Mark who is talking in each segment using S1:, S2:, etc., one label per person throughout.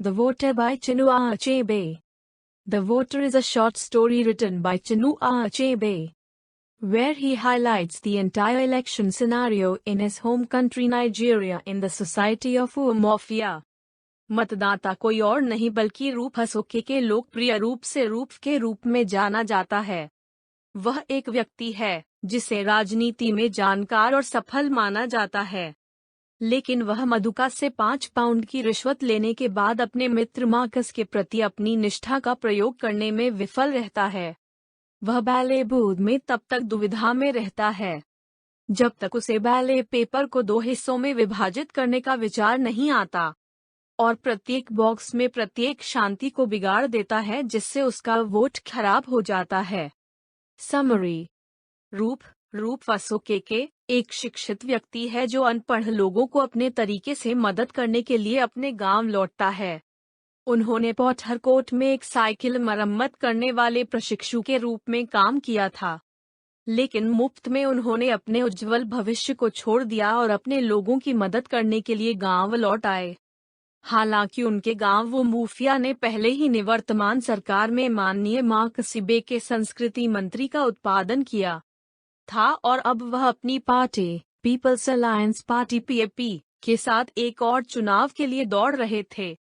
S1: The Voter by Chinua Achebe. The Voter is a short story written by Chinua Achebe, where he highlights the entire election scenario in his home country Nigeria in the society of Umuofia. मतदाता कोई और नहीं बल्कि Rufus okay के लोकप्रिय रूप से roof के रूप में जाना जाता है। वह एक व्यक्ति है जिसे राजनीति में जानकार और सफल माना जाता है, लेकिन वह मधुका से 5 पाउंड की रिश्वत लेने के बाद अपने मित्र मार्कस के प्रति अपनी निष्ठा का प्रयोग करने में विफल रहता है। वह बैले बूथ में तब तक दुविधा में रहता है जब तक उसे बैले पेपर को 2 हिस्सों में विभाजित करने का विचार नहीं आता और प्रत्येक बॉक्स में प्रत्येक शांति को बिगाड़ देता है जिससे उसका वोट खराब हो जाता है। समरी। रूफस ओके एक शिक्षित व्यक्ति है जो अनपढ़ लोगों को अपने तरीके से मदद करने के लिए अपने गांव लौटता है। उन्होंने पॉटरकोट में एक साइकिल मरम्मत करने वाले प्रशिक्षु के रूप में काम किया था, लेकिन मुफ्त में उन्होंने अपने उज्जवल भविष्य को छोड़ दिया और अपने लोगों की मदद करने के लिए गांव लौट आए। हालांकि उनके गांव उमुफिया ने पहले ही निवर्तमान सरकार में माननीय मार्क सिबे के संस्कृति मंत्री का उत्पादन किया था और अब वह अपनी party people's alliance party PAP के साथ एक और चुनाव के लिए दौड़ रहे थे।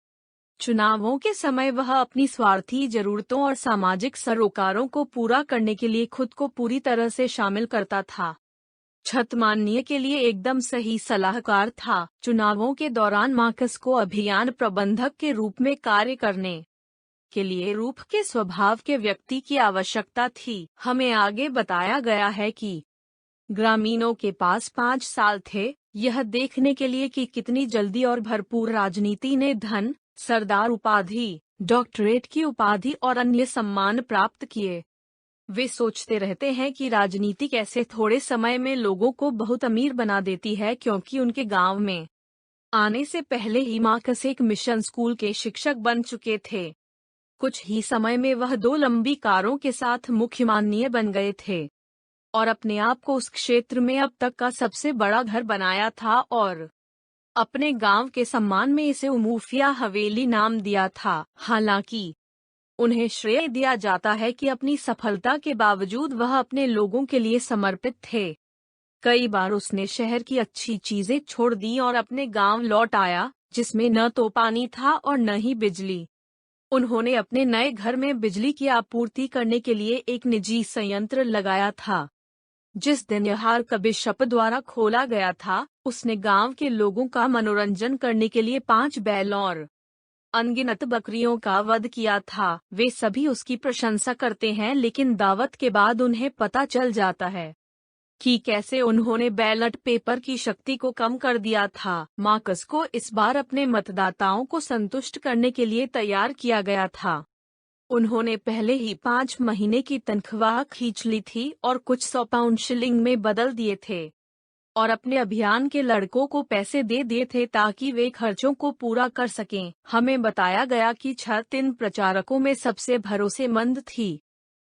S1: चुनावों के समय वह अपनी स्वार्थी जरूरतों और सामाजिक सरोकारों को पूरा करने के लिए खुद को पूरी तरह से शामिल करता था। छतमान्य के लिए एकदम सही सलाहकार था। चुनावों के दौरान मार्कस को अभियान प्रबंधक के रूप में कार्य करने के लिए रूफ के स्वभाव के व्यक्ति की आवश्यकता थी। हमें आगे बताया गया है कि ग्रामीणों के पास 5 साल थे यह देखने के लिए कि कितनी जल्दी और भरपूर राजनीति ने धन, सरदार उपाधि, डॉक्टरेट की उपाधि और अन्य सम्मान प्राप्त किए। वे सोचते रहते हैं कि राजनीति कैसे थोड़े समय में लोगों को बहुत अमीर बना देती है, क्योंकि उनके गांव में आने से पहले ही मार्कस एक मिशन स्कूल के शिक्षक बन चुके थे। कुछ ही समय में वह 2 लंबी कारों के साथ मुख्य माननीय बन गए थे और अपने आप को उस क्षेत्र में अब तक का सबसे बड़ा घर बनाया था और अपने गांव के सम्मान में इसे उमुफिया हवेली नाम दिया था। हालांकि उन्हें श्रेय दिया जाता है कि अपनी सफलता के बावजूद वह अपने लोगों के लिए समर्पित थे। कई बार उसने शहर की अच्छी चीजें छोड़ दी और अपने गांव लौट आया जिसमें न तो पानी था और न ही बिजली। उन्होंने अपने नए घर में बिजली की आपूर्ति करने के लिए एक निजी संयंत्र लगाया था। जिस दिन यह बिशप द्वारा खोला गया था, उसने गांव के लोगों का मनोरंजन करने के लिए 5 बैल और अनगिनत बकरियों का वध किया था। वे सभी उसकी प्रशंसा करते हैं, लेकिन दावत के बाद उन्हें पता चल जाता है कि कैसे उन्होंने बैलेट पेपर की शक्ति को कम कर दिया था। मार्कस को इस बार अपने मतदाताओं को संतुष्ट करने के लिए तैयार किया गया था। उन्होंने पहले ही 5 महीने की तनख्वाह खींच ली थी और कुछ 100 पाउंड शिलिंग में बदल दिए थे और अपने अभियान के लड़कों को पैसे दे दिए थे ताकि वे खर्चों को पूरा कर सकें। हमें बताया गया कि छत इन प्रचारकों में सबसे भरोसेमंद थी।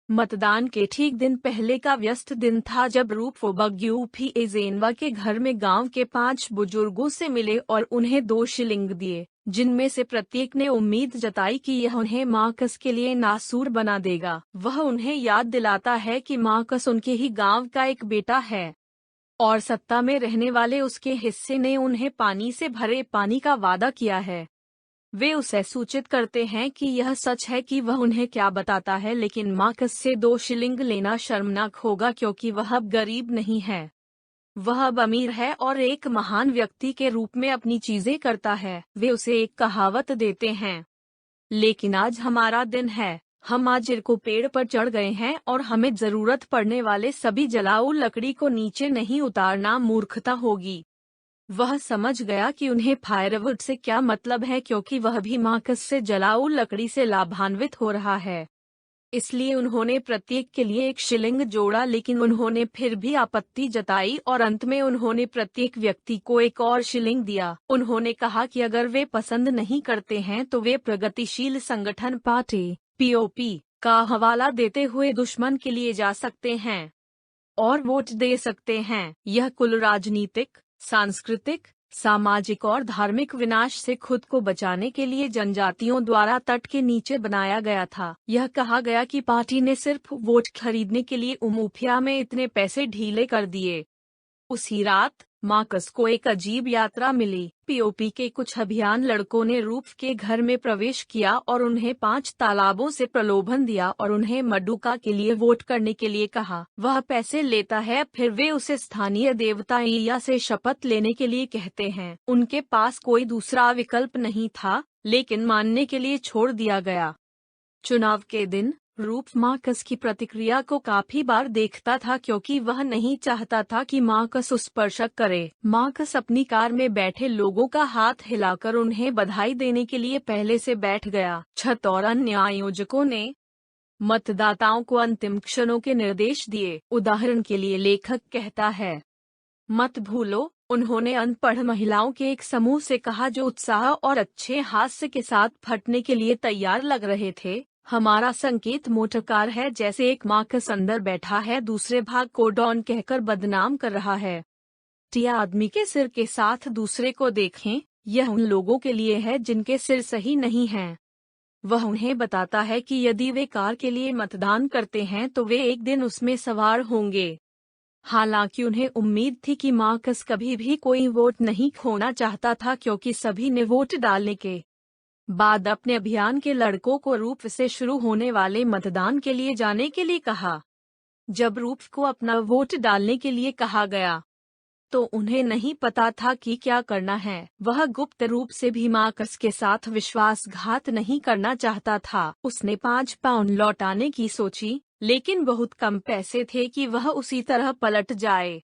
S1: मतदान के ठीक दिन पहले का व्यस्त दिन था जब रूफ बग्यूफी एजेनवा के घर में गांव के 5 बुजुर्गों से मिले और उन्हें 2 शिलिंग दिए, जिनमें से प्रत्येक ने उम्मीद जताई कि यह उन्हें मार्कस के लिए नासूर बना देगा। वह उन्हें याद दिलाता है कि मार्कस उनके ही गांव का एक बेटा है और सत्ता में रहने वाले उसके हिस्से ने उन्हें पानी से भरे पानी का वादा किया है। वे उसे सूचित करते हैं कि यह सच है कि वह उन्हें क्या बताता है, लेकिन मार्कस से 2 शिलिंग लेना शर्मनाक होगा क्योंकि वह अब गरीब नहीं है। वह अब अमीर है और एक महान व्यक्ति के रूप में अपनी चीजें करता है। वे उसे एक कहावत देते हैं, लेकिन आज हमारा दिन है, हम आज इरको पेड़ पर चढ़ गए हैं और हमें जरूरत पड़ने वाले सभी जलाऊ लकड़ी को नीचे नहीं उतारना मूर्खता होगी। वह समझ गया कि उन्हें फायरवुड से क्या मतलब है, क्योंकि वह भी मार्कस से जलाऊ लकड़ी से लाभान्वित हो रहा है। इसलिए उन्होंने प्रत्येक के लिए 1 शिलिंग जोड़ा, लेकिन उन्होंने फिर भी आपत्ति जताई और अंत में उन्होंने प्रत्येक व्यक्ति को 1 और शिलिंग दिया। उन्होंने कहा कि अगर वे पसंद नहीं करते हैं तो वे प्रगतिशील संगठन पार्टी पीओपी का हवाला देते हुए दुश्मन के लिए जा सकते हैं और वोट दे सकते हैं। यह कुल राजनीतिक, सांस्कृतिक, सामाजिक और धार्मिक विनाश से खुद को बचाने के लिए जनजातियों द्वारा तट के नीचे बनाया गया था। यह कहा गया कि पार्टी ने सिर्फ वोट खरीदने के लिए उमुफिया में इतने पैसे ढीले कर दिए। उसी रात मार्कस को एक अजीब यात्रा मिली। पीओपी के कुछ अभियान लड़कों ने रूफ के घर में प्रवेश किया और उन्हें 5 तालाबों से प्रलोभन दिया और उन्हें मडुका के लिए वोट करने के लिए कहा। वह पैसे लेता है, फिर वे उसे स्थानीय देवता ईया से शपथ लेने के लिए कहते हैं। उनके पास कोई दूसरा विकल्प नहीं था, लेकिन मानने के लिए छोड़ दिया गया। चुनाव के दिन रूफ मार्कस की प्रतिक्रिया को काफी बार देखता था क्योंकि वह नहीं चाहता था कि मार्कस उस पर शक करे। मार्कस अपनी कार में बैठे लोगों का हाथ हिलाकर उन्हें बधाई देने के लिए पहले से बैठ गया। छत और अन्य आयोजकों ने मतदाताओं को अंतिम क्षणों के निर्देश दिए। उदाहरण के लिए लेखक कहता है, मत भूलो, उन्होंने अनपढ़ महिलाओं के एक समूह से कहा जो उत्साह और अच्छे हास्य के साथ फटने के लिए तैयार लग रहे थे। हमारा संकेत मोटर कार है। जैसे एक मार्कस अंदर बैठा है, दूसरे भाग को डॉन कहकर बदनाम कर रहा है। टिया आदमी के सिर के साथ दूसरे को देखें, यह उन लोगों के लिए है जिनके सिर सही नहीं हैं। वह उन्हें बताता है कि यदि वे कार के लिए मतदान करते हैं तो वे एक दिन उसमें सवार होंगे। हालांकि उन्हें उम्मीद थी कि मार्कस कभी भी कोई वोट नहीं खोना चाहता था क्योंकि सभी ने वोट डालने के बाद अपने अभियान के लड़कों को रूफ से शुरू होने वाले मतदान के लिए जाने के लिए कहा। जब रूफ को अपना वोट डालने के लिए कहा गया तो उन्हें नहीं पता था कि क्या करना है। वह गुप्त रूप से भी मार्कस के साथ विश्वासघात नहीं करना चाहता था। उसने 5 पाउंड लौटाने की सोची, लेकिन बहुत कम पैसे थे कि वह उसी तरह पलट जाए।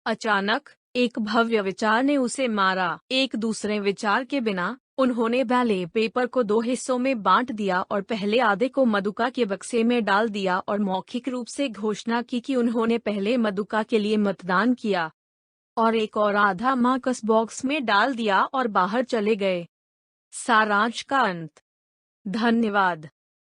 S1: अचानक एक भव्य विचार ने उसे मारा। एक दूसरे विचार के बिना उन्होंने बैले पेपर को 2 हिस्सों में बांट दिया और पहले आधे को मदुका के बक्से में डाल दिया और मौखिक रूप से घोषणा की कि उन्होंने पहले मदुका के लिए मतदान किया और एक और आधा मार्कस बॉक्स में डाल दिया और बाहर चले गए। सारांश का अंत। धन्यवाद।